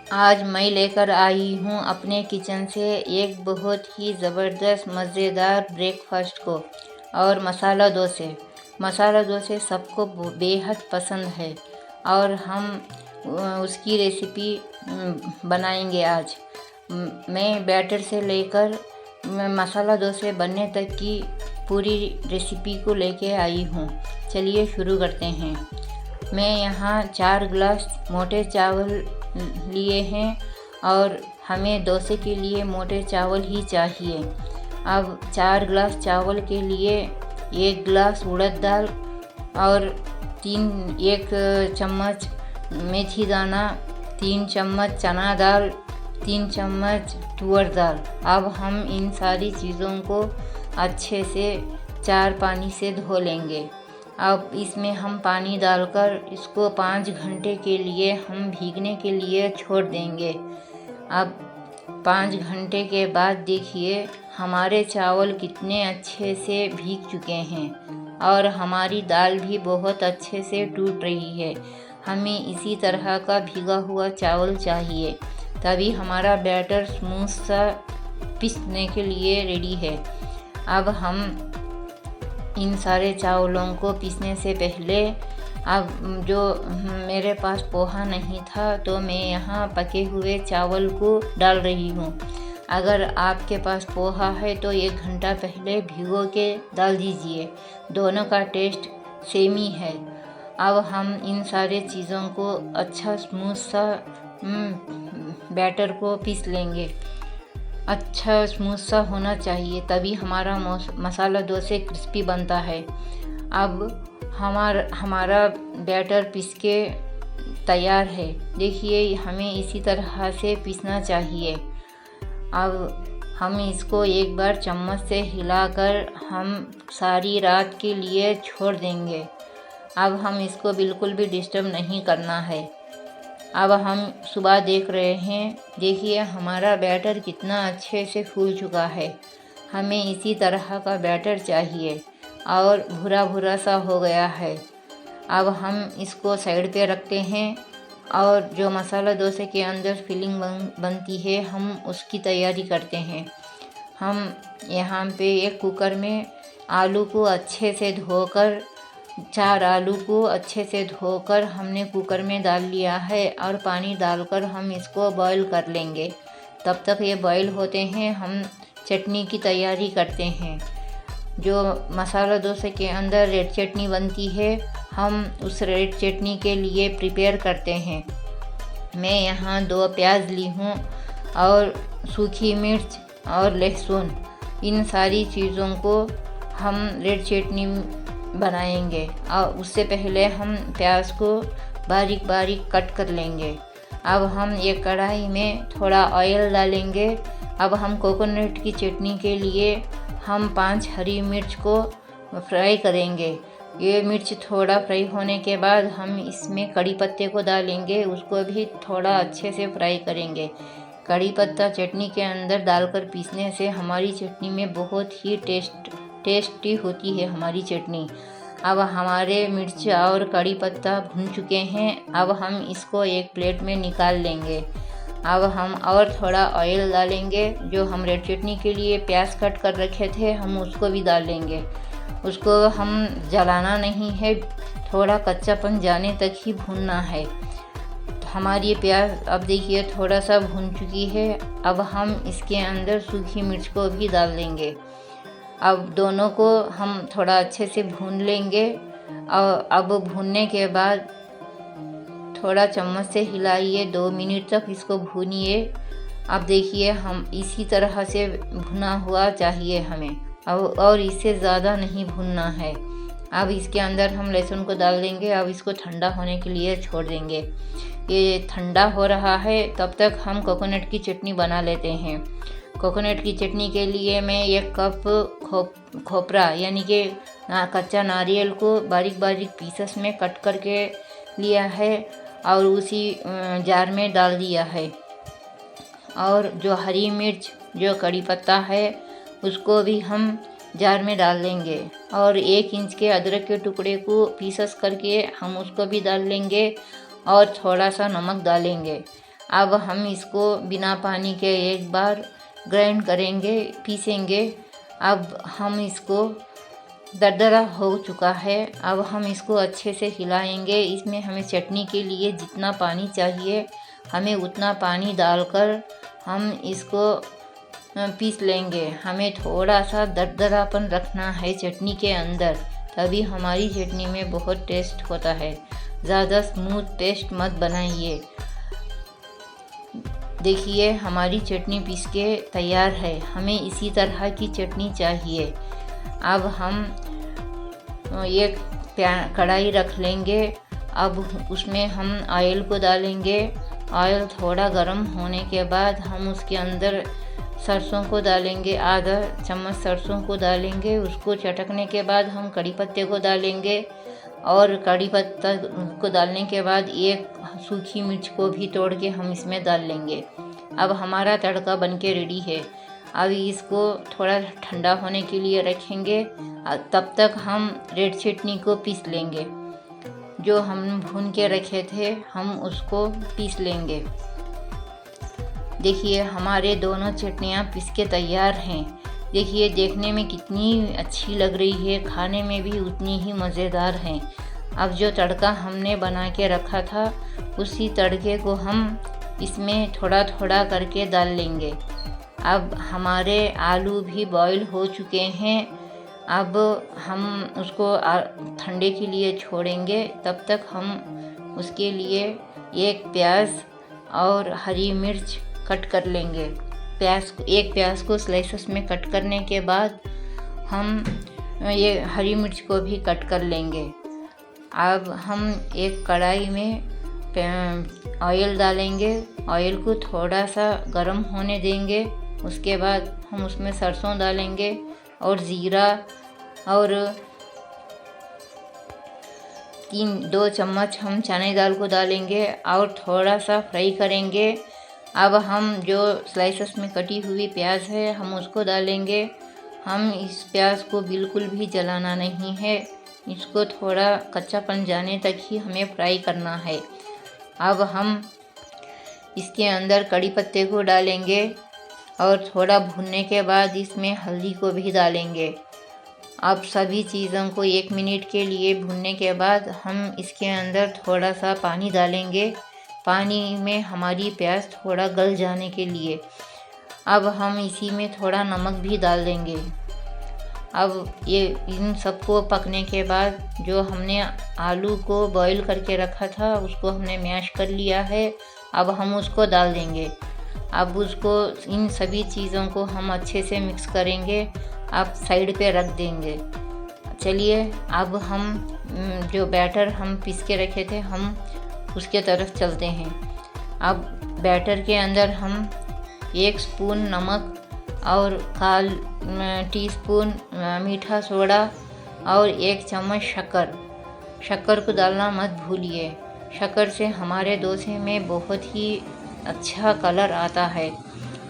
आज मैं लेकर आई हूँ अपने किचन से एक बहुत ही ज़बरदस्त मज़ेदार ब्रेकफास्ट को और मसाला डोसे सबको बेहद पसंद है और हम उसकी रेसिपी बनाएंगे आज। मैं बैटर से लेकर मसाला डोसे बनने तक की पूरी रेसिपी को लेके आई हूँ। चलिए शुरू करते हैं। मैं यहाँ 4 गिलास मोटे चावल लिए हैं और हमें डोसे के लिए मोटे चावल ही चाहिए। अब 4 गिलास चावल के लिए 1 गिलास उड़द दाल और 1 चम्मच मेथी दाना, 3 चम्मच चना दाल, 3 चम्मच तुअर दाल। अब हम इन सारी चीज़ों को अच्छे से 4 पानी से धो लेंगे। अब इसमें हम पानी डालकर इसको 5 घंटे के लिए हम भीगने के लिए छोड़ देंगे। अब 5 घंटे के बाद देखिए हमारे चावल कितने अच्छे से भीग चुके हैं और हमारी दाल भी बहुत अच्छे से टूट रही है। हमें इसी तरह का भीगा हुआ चावल चाहिए, तभी हमारा बैटर स्मूथ सा पीसने के लिए रेडी है। अब हम इन सारे चावलों को पीसने से पहले अब जो मेरे पास पोहा नहीं था तो मैं यहाँ पके हुए चावल को डाल रही हूँ। अगर आपके पास पोहा है तो 1 घंटा पहले भिगो के डाल दीजिए, दोनों का टेस्ट सेम ही है। अब हम इन सारे चीज़ों को अच्छा स्मूथ सा बैटर को पीस लेंगे। अच्छा स्मूथ सा होना चाहिए, तभी हमारा मसाला डोसे क्रिस्पी बनता है। अब हमारा बैटर पीस के तैयार है। देखिए हमें इसी तरह से पीसना चाहिए। अब हम इसको एक बार चम्मच से हिलाकर हम सारी रात के लिए छोड़ देंगे। अब हम इसको बिल्कुल भी डिस्टर्ब नहीं करना है। अब हम सुबह देख रहे हैं, देखिए हमारा बैटर कितना अच्छे से फूल चुका है। हमें इसी तरह का बैटर चाहिए और भूरा भूरा सा हो गया है। अब हम इसको साइड पे रखते हैं और जो मसाला डोसे के अंदर फिलिंग बनती है हम उसकी तैयारी करते हैं। हम यहाँ पे एक कुकर में आलू को अच्छे से धोकर 4 आलू को अच्छे से धोकर हमने कुकर में डाल लिया है और पानी डालकर हम इसको बॉईल कर लेंगे। तब तक ये बॉईल होते हैं हम चटनी की तैयारी करते हैं। जो मसाला डोसे के अंदर रेड चटनी बनती है हम उस रेड चटनी के लिए प्रिपेयर करते हैं। मैं यहाँ 2 प्याज ली हूँ और सूखी मिर्च और लहसुन, इन सारी चीज़ों को हम रेड चटनी बनाएंगे और उससे पहले हम प्याज को बारीक बारीक कट कर लेंगे। अब हम एक कढ़ाई में थोड़ा ऑयल डालेंगे। अब हम कोकोनट की चटनी के लिए हम 5 हरी मिर्च को फ्राई करेंगे। ये मिर्च थोड़ा फ्राई होने के बाद हम इसमें कड़ी पत्ते को डालेंगे, उसको भी थोड़ा अच्छे से फ्राई करेंगे। कड़ी पत्ता चटनी के अंदर डालकर पीसने से हमारी चटनी में बहुत ही टेस्टी होती है हमारी चटनी। अब हमारे मिर्च और कड़ी पत्ता भून चुके हैं। अब हम इसको एक प्लेट में निकाल लेंगे। अब हम और थोड़ा ऑयल डालेंगे। जो हम रेड चटनी के लिए प्याज कट कर रखे थे हम उसको भी डाल लेंगे। उसको हम जलाना नहीं है, थोड़ा कच्चापन जाने तक ही भूनना है। तो हमारी ये प्याज अब देखिए थोड़ा सा भून चुकी है। अब हम इसके अंदर सूखी मिर्च को भी डाल देंगे। अब दोनों को हम थोड़ा अच्छे से भून लेंगे और अब भूनने के बाद थोड़ा चम्मच से हिलाइए, 2 मिनट तक इसको भूनिए। अब देखिए हम इसी तरह से भुना हुआ चाहिए हमें, अब और इससे ज़्यादा नहीं भूनना है। अब इसके अंदर हम लहसुन को डाल देंगे। अब इसको ठंडा होने के लिए छोड़ देंगे। ये ठंडा हो रहा है, तब तक हम कोकोनट की चटनी बना लेते हैं। कोकोनट की चटनी के लिए मैं 1 कप खोपरा यानी कि कच्चा नारियल को बारीक बारीक पीसेस में कट करके लिया है और उसी जार में डाल दिया है। और जो हरी मिर्च, जो कड़ी पत्ता है उसको भी हम जार में डाल लेंगे और 1 इंच के अदरक के टुकड़े को पीसेस करके हम उसको भी डाल लेंगे और थोड़ा सा नमक डालेंगे। अब हम इसको बिना पानी के एक बार ग्राइंड करेंगे, पीसेंगे। अब हम इसको दरदरा हो चुका है। अब हम इसको अच्छे से हिलाएंगे। इसमें हमें चटनी के लिए जितना पानी चाहिए हमें उतना पानी डालकर हम इसको पीस लेंगे। हमें थोड़ा सा दरदरापन रखना है चटनी के अंदर, तभी हमारी चटनी में बहुत टेस्ट होता है। ज़्यादा स्मूथ पेस्ट मत बनाइए। देखिए हमारी चटनी पीस के तैयार है। हमें इसी तरह की चटनी चाहिए। अब हम एक कढ़ाई रख लेंगे। अब उसमें हम ऑयल को डालेंगे। ऑयल थोड़ा गर्म होने के बाद हम उसके अंदर सरसों को डालेंगे। आधा चम्मच सरसों को डालेंगे। उसको चटकने के बाद हम कड़ी पत्ते को डालेंगे और कड़ी पत्ता को डालने के बाद एक सूखी मिर्च को भी तोड़ के हम इसमें डाल लेंगे। अब हमारा तड़का बनके रेडी है। अब इसको थोड़ा ठंडा होने के लिए रखेंगे। तब तक हम रेड चटनी को पीस लेंगे। जो हम भून के रखे थे हम उसको पीस लेंगे। देखिए हमारे दोनों चटनियाँ पीस के तैयार हैं। देखिए देखने में कितनी अच्छी लग रही है, खाने में भी उतनी ही मज़ेदार हैं। अब जो तड़का हमने बना के रखा था उसी तड़के को हम इसमें थोड़ा थोड़ा करके डाल लेंगे। अब हमारे आलू भी बॉईल हो चुके हैं। अब हम उसको ठंडे के लिए छोड़ेंगे। तब तक हम उसके लिए एक प्याज और हरी मिर्च कट कर लेंगे। एक प्याज को स्लाइसेस में कट करने के बाद हम ये हरी मिर्च को भी कट कर लेंगे। अब हम एक कढ़ाई में ऑयल डालेंगे। ऑयल को थोड़ा सा गर्म होने देंगे। उसके बाद हम उसमें सरसों डालेंगे और ज़ीरा और 2 चम्मच हम चने दाल को डालेंगे और थोड़ा सा फ्राई करेंगे। अब हम जो स्लाइसेस में कटी हुई प्याज है हम उसको डालेंगे। हम इस प्याज को बिल्कुल भी जलाना नहीं है। इसको थोड़ा कच्चापन जाने तक ही हमें फ्राई करना है। अब हम इसके अंदर कड़ी पत्ते को डालेंगे और थोड़ा भूनने के बाद इसमें हल्दी को भी डालेंगे। अब सभी चीज़ों को 1 मिनट के लिए भूनने के बाद हम इसके अंदर थोड़ा सा पानी डालेंगे। पानी में हमारी प्याज थोड़ा गल जाने के लिए। अब हम इसी में थोड़ा नमक भी डाल देंगे। अब ये इन सबको पकने के बाद जो हमने आलू को बॉईल करके रखा था उसको हमने मैश कर लिया है। अब हम उसको डाल देंगे। अब उसको इन सभी चीज़ों को हम अच्छे से मिक्स करेंगे। अब साइड पे रख देंगे। चलिए अब हम जो बैटर हम पीस के रखे थे हम उसके तरफ चलते हैं। अब बैटर के अंदर हम 1 स्पून नमक और 1/4 टीस्पून मीठा सोडा और 1 चम्मच शक्कर को डालना मत भूलिए। शक्कर से हमारे डोसे में बहुत ही अच्छा कलर आता है।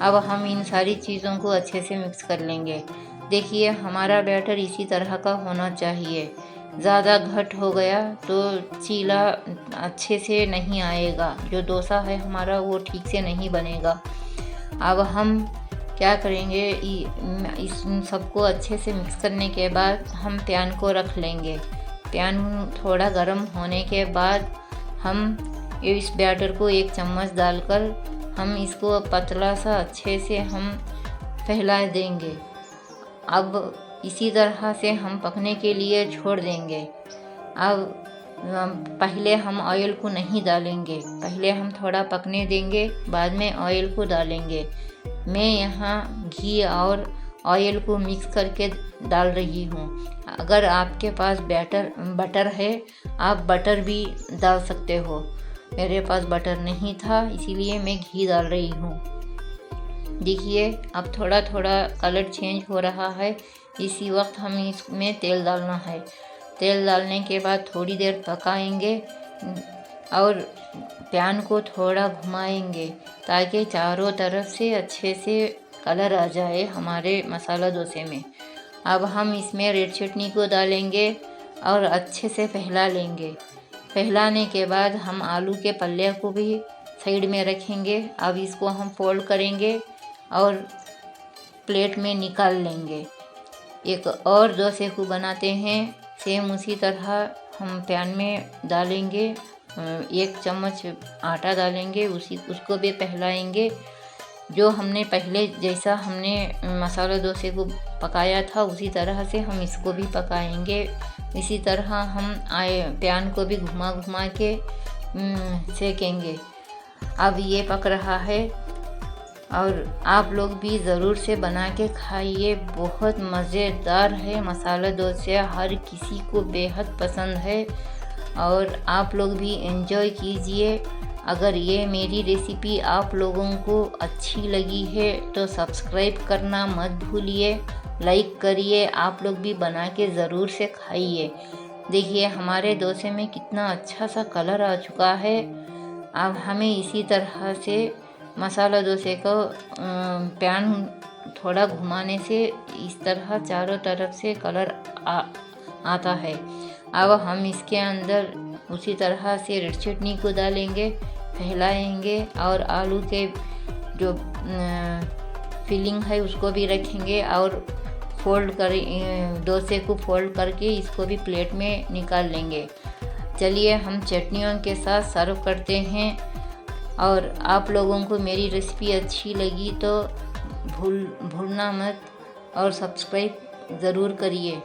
अब हम इन सारी चीज़ों को अच्छे से मिक्स कर लेंगे। देखिए हमारा बैटर इसी तरह का होना चाहिए। ज़्यादा घट हो गया तो चीला अच्छे से नहीं आएगा। जो डोसा है हमारा वो ठीक से नहीं बनेगा। अब हम क्या करेंगे, इस सबको अच्छे से मिक्स करने के बाद हम पैन को रख लेंगे। पैन थोड़ा गर्म होने के बाद हम इस बैटर को 1 चम्मच डालकर हम इसको पतला सा अच्छे से हम फैला देंगे। अब इसी तरह से हम पकने के लिए छोड़ देंगे। अब पहले हम ऑयल को नहीं डालेंगे। पहले हम थोड़ा पकने देंगे, बाद में ऑयल को डालेंगे। मैं यहाँ घी और ऑयल को मिक्स करके डाल रही हूँ। अगर आपके पास बटर है आप बटर भी डाल सकते हो। मेरे पास बटर नहीं था इसीलिए मैं घी डाल रही हूँ। देखिए अब थोड़ा थोड़ा कलर चेंज हो रहा है। इसी वक्त हमें इसमें तेल डालना है। तेल डालने के बाद थोड़ी देर पकाएंगे और पैन को थोड़ा घुमाएंगे ताकि चारों तरफ से अच्छे से कलर आ जाए हमारे मसाला डोसे में। अब हम इसमें रेड चटनी को डालेंगे और अच्छे से फैला लेंगे। फैलाने के बाद हम आलू के पल्ले को भी साइड में रखेंगे। अब इसको हम फोल्ड करेंगे और प्लेट में निकाल लेंगे। एक और डोसे को बनाते हैं, सेम उसी तरह हम पैन में डालेंगे, 1 चम्मच आटा डालेंगे, उसको भी फैलाएंगे। जो हमने पहले जैसा हमने मसाला डोसे को पकाया था उसी तरह से हम इसको भी पकाएंगे। इसी तरह हम पैन को भी घुमा घुमा के सेकेंगे। अब ये पक रहा है और आप लोग भी ज़रूर से बना के खाइए। बहुत मज़ेदार है मसाला डोसा, हर किसी को बेहद पसंद है और आप लोग भी एंजॉय कीजिए। अगर ये मेरी रेसिपी आप लोगों को अच्छी लगी है तो सब्सक्राइब करना मत भूलिए, लाइक करिए। आप लोग भी बना के ज़रूर से खाइए। देखिए हमारे डोसे में कितना अच्छा सा कलर आ चुका है। अब हमें इसी तरह से मसाला डोसे को पैन थोड़ा घुमाने से इस तरह चारों तरफ से कलर आता है। अब हम इसके अंदर उसी तरह से रेड चटनी को डालेंगे, फैलाएंगे और आलू के जो फिलिंग है उसको भी रखेंगे और डोसे को फोल्ड करके इसको भी प्लेट में निकाल लेंगे। चलिए हम चटनियों के साथ सर्व करते हैं। और आप लोगों को मेरी रेसिपी अच्छी लगी तो भूलना मत और सब्सक्राइब ज़रूर करिए।